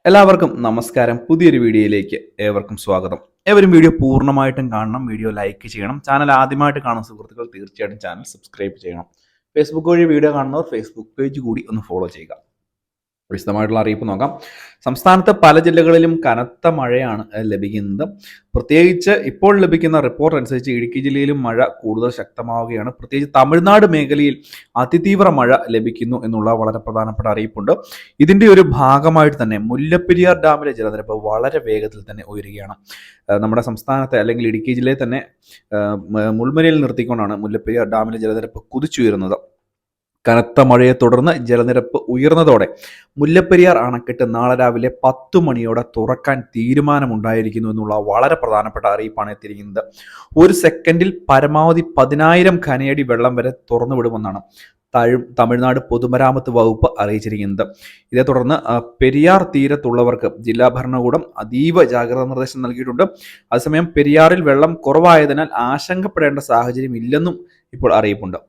എല്ലാവർക്കും നമസ്കാരം. പുതിയൊരു വീഡിയോയിലേക്ക് ഏവർക്കും സ്വാഗതം. ഏവരും വീഡിയോ പൂർണ്ണമായിട്ടും കാണണം, വീഡിയോ ലൈക്ക് ചെയ്യണം. ചാനൽ ആദ്യമായിട്ട് കാണുന്ന സുഹൃത്തുക്കൾ തീർച്ചയായിട്ടും ചാനൽ സബ്സ്ക്രൈബ് ചെയ്യണം. ഫേസ്ബുക്ക് വഴി വീഡിയോ കാണുന്നവർ ഫേസ്ബുക്ക് പേജ് കൂടി ഒന്ന് ഫോളോ ചെയ്യുക. വിശദമായിട്ടുള്ള അറിയിപ്പ് നോക്കാം. സംസ്ഥാനത്ത് പല ജില്ലകളിലും കനത്ത മഴയാണ് ലഭിക്കുന്നത്. പ്രത്യേകിച്ച് ഇപ്പോൾ ലഭിക്കുന്ന റിപ്പോർട്ട് അനുസരിച്ച് ഇടുക്കി ജില്ലയിലും മഴ കൂടുതൽ ശക്തമാവുകയാണ്. പ്രത്യേകിച്ച് തമിഴ്നാട് മേഖലയിൽ അതിതീവ്ര മഴ ലഭിക്കുന്നു എന്നുള്ള വളരെ പ്രധാനപ്പെട്ട അറിയിപ്പുണ്ട്. ഇതിന്റെ ഒരു ഭാഗമായിട്ട് തന്നെ മുല്ലപ്പെരിയാർ ഡാമിലെ ജലനിരപ്പ് വളരെ വേഗത്തിൽ തന്നെ ഉയരുകയാണ്. നമ്മുടെ സംസ്ഥാനത്തെ അല്ലെങ്കിൽ ഇടുക്കി ജില്ലയെ തന്നെ മുൾമുനയിൽ നിർത്തിക്കൊണ്ടാണ് മുല്ലപ്പെരിയാർ ഡാമിലെ ജലനിരപ്പ് കുതിച്ചുയരുന്നത്. കനത്ത മഴയെ തുടർന്ന് ജലനിരപ്പ് ഉയർന്നതോടെ മുല്ലപ്പെരിയാർ അണക്കെട്ട് നാളെ രാവിലെ 10 മണിയോടെ തുറക്കാൻ തീരുമാനമുണ്ടായിരിക്കുന്നു എന്നുള്ള വളരെ പ്രധാനപ്പെട്ട അറിയിപ്പാണ് എത്തിയിരിക്കുന്നത്. ഒരു സെക്കൻഡിൽ പരമാവധി 10,000 ഘനയടി വെള്ളം വരെ തുറന്നുവിടുമെന്നാണ് തമിഴ്നാട് പൊതുമരാമത്ത് വകുപ്പ് അറിയിച്ചിരിക്കുന്നത്. ഇതേ തുടർന്ന് പെരിയാർ തീരത്തുള്ളവർക്ക് ജില്ലാ ഭരണകൂടം അതീവ ജാഗ്രതാ നിർദ്ദേശം നൽകിയിട്ടുണ്ട്. അതേസമയം പെരിയാറിൽ വെള്ളം കുറവായതിനാൽ ആശങ്കപ്പെടേണ്ട സാഹചര്യം ഇല്ലെന്നും ഇപ്പോൾ അറിയിപ്പുണ്ട്.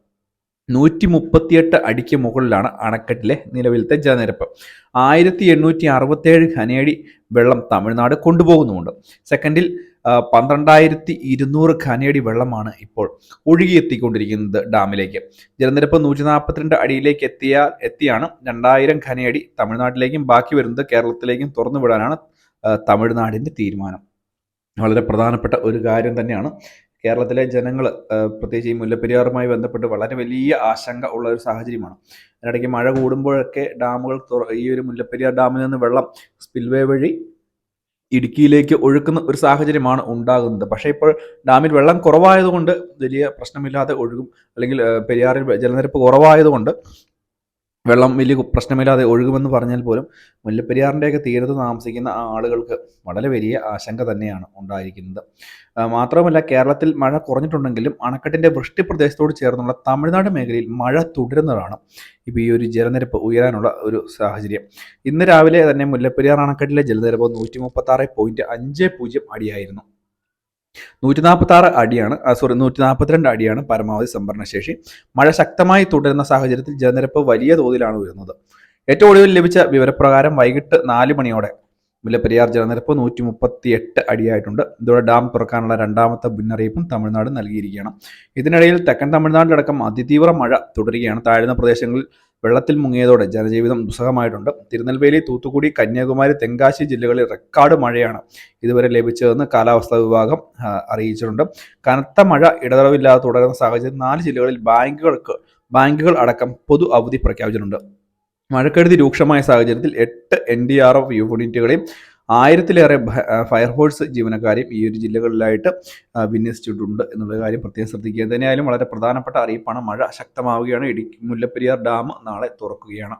138 അടിക്ക് മുകളിലാണ് അണക്കെട്ടിലെ നിലവിലത്തെ ജലനിരപ്പ്. 1867 ഘനയടി വെള്ളം തമിഴ്നാട് കൊണ്ടുപോകുന്നുമുണ്ട്. സെക്കൻഡിൽ 12,200 ഘനയടി വെള്ളമാണ് ഇപ്പോൾ ഒഴുകിയെത്തിക്കൊണ്ടിരിക്കുന്നത് ഡാമിലേക്ക്. ജലനിരപ്പ് 142 അടിയിലേക്ക് എത്തിയാണ് 2000 ഘനയടി തമിഴ്നാട്ടിലേക്കും ബാക്കി വരുന്നത് കേരളത്തിലേക്കും തുറന്നുവിടാനാണ് തമിഴ്നാടിന്റെ തീരുമാനം. വളരെ പ്രധാനപ്പെട്ട ഒരു കാര്യം തന്നെയാണ്. കേരളത്തിലെ ജനങ്ങൾ പ്രത്യേകിച്ച് ഈ മുല്ലപ്പെരിയാറുമായി ബന്ധപ്പെട്ട് വളരെ വലിയ ആശങ്ക ഉള്ള ഒരു സാഹചര്യമാണ്. അതിനിടയ്ക്ക് മഴ കൂടുമ്പോഴൊക്കെ ഡാമുകൾ ഈ ഒരു മുല്ലപ്പെരിയാർ ഡാമിൽ നിന്ന് വെള്ളം സ്പിൽവേ വഴി ഇടുക്കിയിലേക്ക് ഒഴുക്കുന്ന ഒരു സാഹചര്യമാണ് ഉണ്ടാകുന്നത്. പക്ഷേ ഇപ്പോൾ ഡാമിൽ വെള്ളം കുറവായതുകൊണ്ട് വലിയ പ്രശ്നമില്ലാതെ ഒഴുകും, അല്ലെങ്കിൽ പെരിയാറിൽ ജലനിരപ്പ് കുറവായതുകൊണ്ട് വെള്ളം വലിയ പ്രശ്നമില്ലാതെ ഒഴുകുമെന്ന് പറഞ്ഞാൽ പോലും മുല്ലപ്പെരിയാറിൻ്റെയൊക്കെ തീരത്ത് താമസിക്കുന്ന ആളുകൾക്ക് വളരെ വലിയ ആശങ്ക തന്നെയാണ് ഉണ്ടായിരിക്കുന്നത്. മാത്രമല്ല, കേരളത്തിൽ മഴ കുറഞ്ഞിട്ടുണ്ടെങ്കിലും അണക്കെട്ടിൻ്റെ വൃഷ്ടി പ്രദേശത്തോട് ചേർന്നുള്ള തമിഴ്നാട് മേഖലയിൽ മഴ തുടരുന്നതാണ് ഇപ്പോൾ ഈ ഒരു ജലനിരപ്പ് ഉയരാനുള്ള ഒരു സാഹചര്യം. ഇന്ന് രാവിലെ തന്നെ മുല്ലപ്പെരിയാർ അണക്കെട്ടിലെ ജലനിരപ്പ് 136.50 അടിയായിരുന്നു. 142 അടിയാണ് പരമാവധി സംഭരണശേഷി. മഴ ശക്തമായി തുടരുന്ന സാഹചര്യത്തിൽ ജലനിരപ്പ് വലിയ തോതിലാണ് ഉയർന്നത്. ഏറ്റവും ഒടുവിൽ ലഭിച്ച വിവരപ്രകാരം വൈകിട്ട് 4 മണിയോടെ മുല്ലപ്പെരിയാർ ജലനിരപ്പ് 138 അടിയായിട്ടുണ്ട്. ഇതോടെ ഡാം തുറക്കാനുള്ള രണ്ടാമത്തെ മുന്നറിയിപ്പും തമിഴ്നാട് നൽകിയിരിക്കുകയാണ്. ഇതിനിടയിൽ തെക്കൻ തമിഴ്നാട്ടിലടക്കം അതിതീവ്ര മഴ തുടരുകയാണ്. താഴ്ന്ന പ്രദേശങ്ങളിൽ വെള്ളത്തിൽ മുങ്ങിയതോടെ ജനജീവിതം ദുസ്സഹമായിട്ടുണ്ട്. തിരുനെൽവേലി, തൂത്തുക്കുടി, കന്യാകുമാരി, തെങ്കാശി ജില്ലകളിൽ റെക്കോർഡ് മഴയാണ് ഇതുവരെ ലഭിച്ചതെന്ന് കാലാവസ്ഥാ വിഭാഗം അറിയിച്ചിട്ടുണ്ട്. കനത്ത മഴ ഇടതടവില്ലാതെ തുടരുന്ന സാഹചര്യം 4 ജില്ലകളിൽ ബാങ്കുകൾ അടക്കം പൊതു അവധി പ്രഖ്യാപിച്ചിട്ടുണ്ട്. മഴക്കെടുതി രൂക്ഷമായ സാഹചര്യത്തിൽ 8 NDRF യൂണിറ്റുകളെയും 1000-ലേറെ ഫയർഫോഴ്സ് ജീവനക്കാരെയും ഈ ഒരു ജില്ലകളിലായിട്ട് വിന്യസിച്ചിട്ടുണ്ട് എന്നുള്ള കാര്യം പ്രത്യേകം ശ്രദ്ധിക്കുക. തന്നെയായാലും വളരെ പ്രധാനപ്പെട്ട അറിയിപ്പാണ്. മഴ ശക്തമാവുകയാണ്. മുല്ലപ്പെരിയാർ ഡാം നാളെ തുറക്കുകയാണ്.